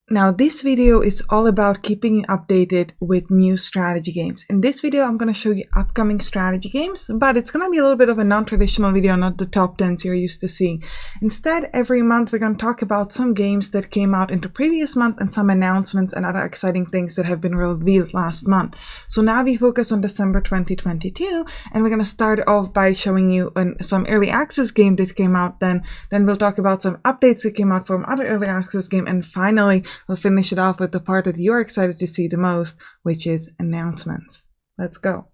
Now this video is all about keeping you updated with new strategy games. In this video I'm going to show you upcoming strategy games, but it's going to be a little bit of a non-traditional video, not the top 10s you're used to seeing. Instead, every month we're going to talk about some games that came out in the previous month and some announcements and other exciting things that have been revealed last month. So now we focus on December 2022, and we're going to start off by showing you some early access game that came out. Then we'll talk about some updates that came out from other early access game, and finally we'll finish it off with the part that you're excited to see the most, which is announcements. Let's go.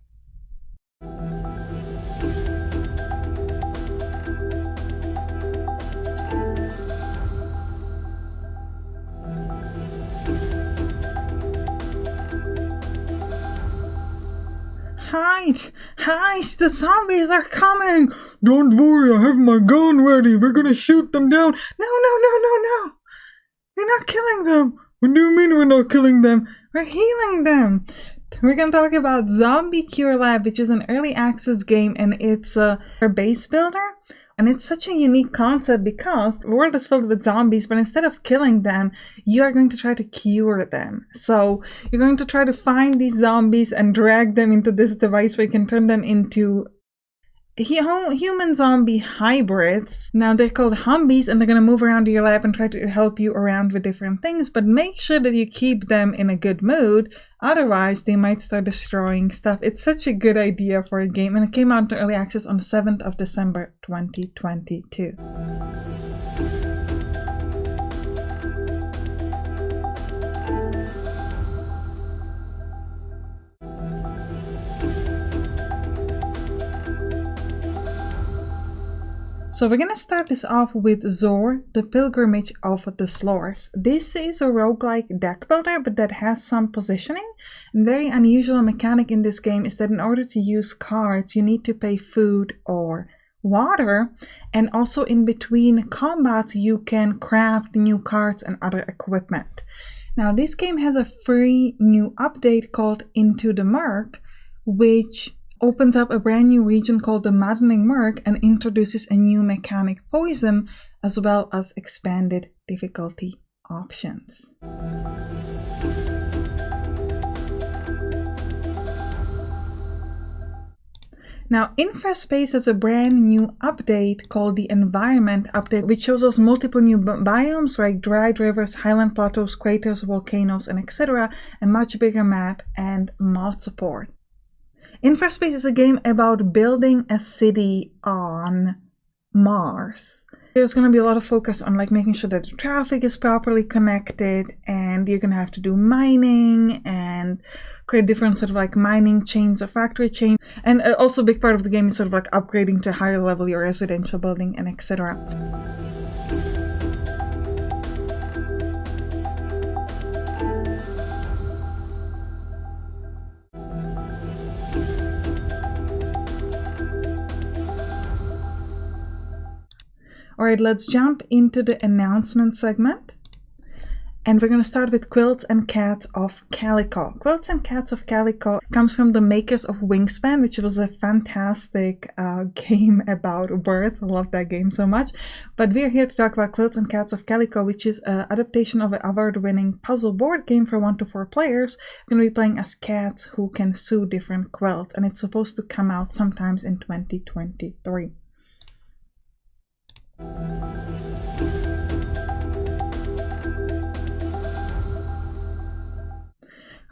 Hide! The zombies are coming! Don't worry, I have my gun ready. We're gonna shoot them down. No! We're not killing them. What do you mean we're not killing them? We're healing them. We're going to talk about Zombie Cure Lab, which is an early access game, and it's a base builder. And it's such a unique concept because the world is filled with zombies, but instead of killing them, you are going to try to cure them. So you're going to try to find these zombies and drag them into this device where you can turn them into human zombie hybrids. Now they're called Humbies, and they're going to move around your lab and try to help you around with different things, but make sure that you keep them in a good mood, otherwise they might start destroying stuff. It's such a good idea for a game, and it came out in early access on the 7th of December 2022. So we're going to start this off with Zor, the Pilgrimage of the Slorfs. This is a roguelike deck builder, but that has some positioning. A very unusual mechanic in this game is that in order to use cards, you need to pay food or water. And also in between combats, you can craft new cards and other equipment. Now this game has a free new update called Into the Murk, which opens up a brand new region called the Maddening Murk and introduces a new mechanic, Poison, as well as expanded difficulty options. Now, Infraspace has a brand new update called the Environment Update, which shows us multiple new biomes like dried rivers, highland plateaus, craters, volcanoes, and etc., a much bigger map and mod support. Infraspace is a game about building a city on Mars. There's going to be a lot of focus on making sure that the traffic is properly connected, and you're going to have to do mining and create different mining chains or factory chains. And also a big part of the game is upgrading to a higher level your residential building and etc. Alright, let's jump into the announcement segment. And we're going to start with Quilts and Cats of Calico. Quilts and Cats of Calico comes from the makers of Wingspan, which was a fantastic game about birds. I love that game so much. But we're here to talk about Quilts and Cats of Calico, which is an adaptation of an award-winning puzzle board game for 1 to 4 players. We're going to be playing as cats who can sew different quilts, and it's supposed to come out sometimes in 2023.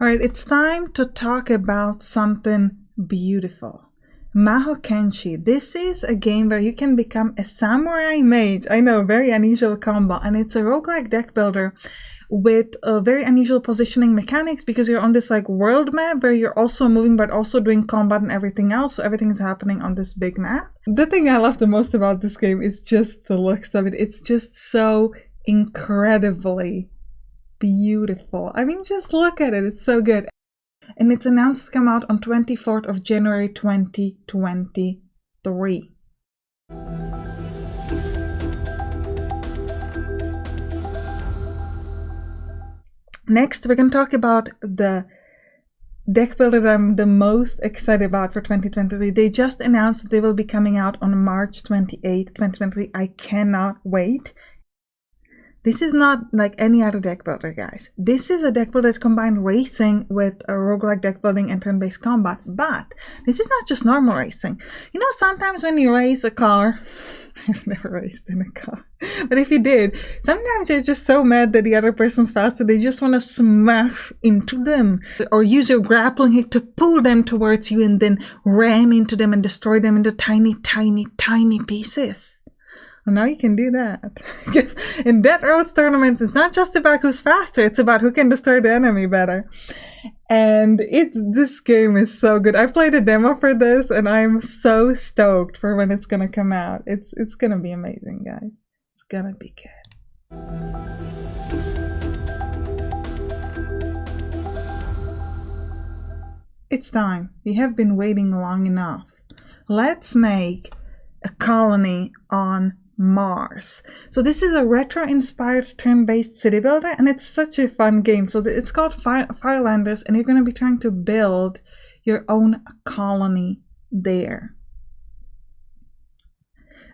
Alright, it's time to talk about something beautiful. Maho Kenshi. This is a game where you can become a samurai mage. I know, very unusual combo. And it's a roguelike deck builder with a very unusual positioning mechanics, because you're on this world map where you're also moving but also doing combat and everything else. So everything is happening on this big map. The thing I love the most about this game is just the looks of it. It's just so incredibly beautiful. I mean, just look at it. It's so good. And it's announced to come out on 24th of January 2023. Next, we're going to talk about the deck builder that I'm the most excited about for 2023. They just announced that they will be coming out on March 28, 2023. I cannot wait. This is not like any other deck builder, guys. This is a deck builder that combined racing with a roguelike deck building and turn-based combat. But this is not just normal racing. You know, sometimes when you race a car, I've never raced in a car, but if you did, sometimes you're just so mad that the other person's faster, they just want to smash into them. Or use your grappling hook to pull them towards you and then ram into them and destroy them into tiny, tiny, tiny pieces. Well, now you can do that. Because in Dead Roads tournaments, it's not just about who's faster, it's about who can destroy the enemy better. And this game is so good. I played a demo for this and I'm so stoked for when it's gonna come out. It's gonna be amazing, guys. It's gonna be good. It's time. We have been waiting long enough. Let's make a colony on Mars. So this is a retro-inspired turn-based city builder, and it's such a fun game. So it's called Firelanders, and you're going to be trying to build your own colony there.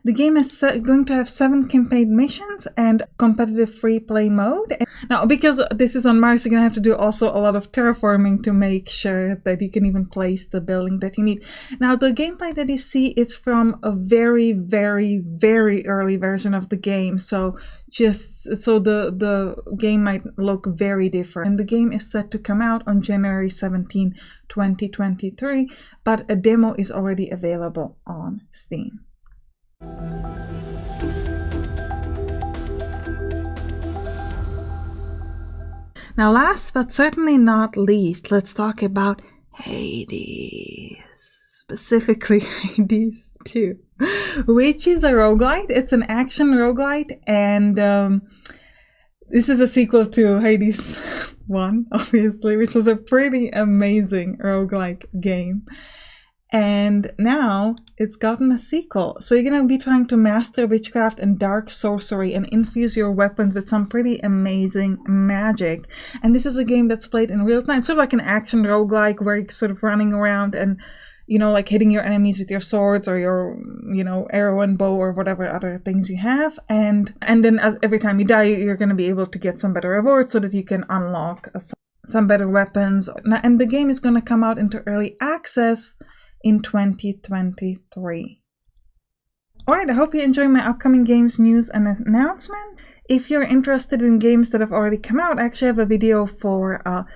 The game is going to have 7 campaign missions and competitive free play mode. Now, because this is on Mars, you're going to have to do also a lot of terraforming to make sure that you can even place the building that you need. Now, the gameplay that you see is from a very, very, very early version of the game. So the game might look very different. And the game is set to come out on January 17, 2023, but a demo is already available on Steam. Now, last but certainly not least, let's talk about Hades. Specifically Hades 2, which is a roguelite. It's an action roguelite, and this is a sequel to Hades 1, obviously, which was a pretty amazing roguelike game. And now it's gotten a sequel. So you're going to be trying to master witchcraft and dark sorcery and infuse your weapons with some pretty amazing magic. And this is a game that's played in real time. It's sort of like an action roguelike where you're sort of running around and, you know, like hitting your enemies with your swords or your, you know, arrow and bow or whatever other things you have. And then every time you die, you're going to be able to get some better rewards so that you can unlock some better weapons. And the game is going to come out into early access in 2023. Alright, I hope you enjoy my upcoming games news and announcement. If you're interested in games that have already come out, I actually have a video for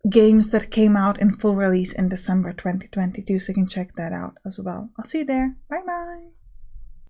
games that came out in full release in December 2022, so you can check that out as well. I'll see you there. Bye bye!